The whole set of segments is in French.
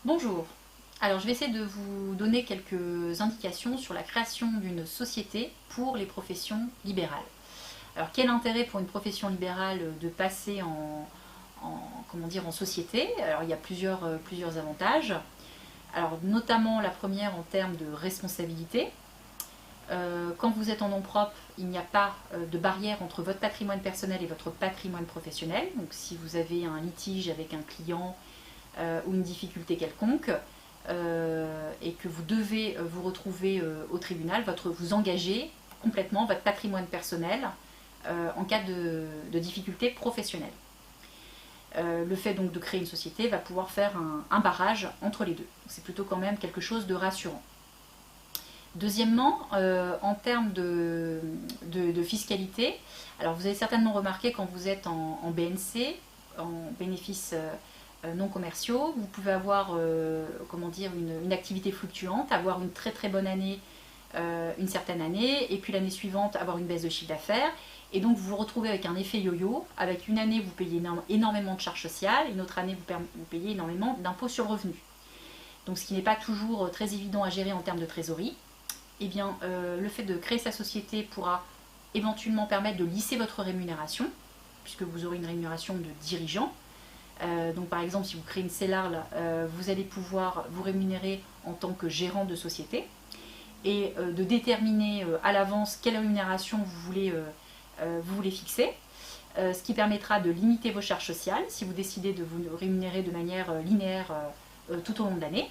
Bonjour, alors je vais essayer de vous donner quelques indications sur la création d'une société pour les professions libérales. Alors quel intérêt pour une profession libérale de passer comment dire, en société? Alors il y a plusieurs avantages. Alors notamment la première en termes de responsabilité. Quand vous êtes en nom propre, il n'y a pas de barrière entre votre patrimoine personnel et votre patrimoine professionnel. Donc si vous avez un litige avec un client ou une difficulté quelconque, et que vous devez vous retrouver au tribunal, vous engagez complètement votre patrimoine personnel en cas de difficulté professionnelle. Le fait donc de créer une société va pouvoir faire un barrage entre les deux. C'est plutôt quand même quelque chose de rassurant. Deuxièmement, en termes de fiscalité, alors vous avez certainement remarqué quand vous êtes en BNC, en bénéfices non commerciaux, vous pouvez avoir comment dire, une activité fluctuante, avoir une très très bonne année une certaine année, et puis l'année suivante avoir une baisse de chiffre d'affaires, et donc vous vous retrouvez avec un effet yo-yo, avec une année vous payez énormément de charges sociales, une autre année vous payez énormément d'impôts sur le revenu. Donc ce qui n'est pas toujours très évident à gérer en termes de trésorerie. Eh bien, le fait de créer sa société pourra éventuellement permettre de lisser votre rémunération, puisque vous aurez une rémunération de dirigeant. Donc par exemple, si vous créez une CELARL, vous allez pouvoir vous rémunérer en tant que gérant de société et de déterminer à l'avance quelle rémunération vous voulez fixer, ce qui permettra de limiter vos charges sociales si vous décidez de vous rémunérer de manière linéaire tout au long de l'année.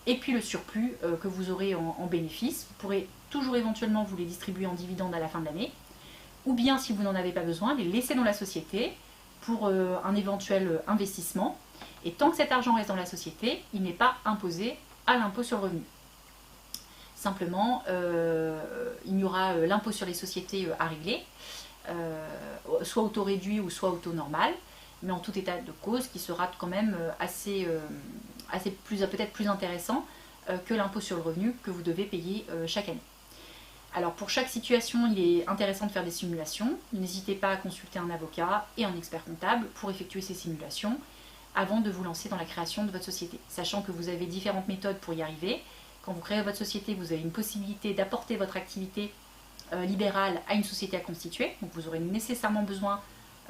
Et puis le surplus que vous aurez en bénéfice, vous pourrez toujours éventuellement vous les distribuer en dividendes à la fin de l'année, ou bien si vous n'en avez pas besoin, les laisser dans la société pour un éventuel investissement. Et tant que cet argent reste dans la société, il n'est pas imposé à l'impôt sur le revenu. Simplement, il y aura l'impôt sur les sociétés à régler, soit au taux réduit ou soit au taux normal, mais en tout état de cause qui sera quand même peut-être plus intéressant que l'impôt sur le revenu que vous devez payer chaque année. Alors pour chaque situation, il est intéressant de faire des simulations. N'hésitez pas à consulter un avocat et un expert comptable pour effectuer ces simulations avant de vous lancer dans la création de votre société. Sachant que vous avez différentes méthodes pour y arriver. Quand vous créez votre société, vous avez une possibilité d'apporter votre activité libérale à une société à constituer. Donc vous aurez nécessairement besoin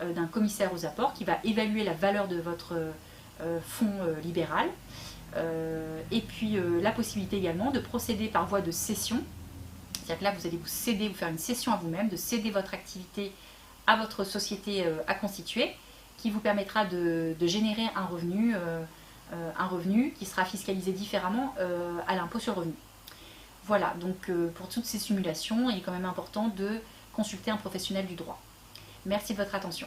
d'un commissaire aux apports qui va évaluer la valeur de votre fonds libéral. Et puis la possibilité également de procéder par voie de cession. C'est-à-dire que là, vous allez vous faire une cession à vous-même, de céder votre activité à votre société à constituer, qui vous permettra de générer un revenu qui sera fiscalisé différemment à l'impôt sur le revenu. Voilà, donc pour toutes ces simulations, il est quand même important de consulter un professionnel du droit. Merci de votre attention.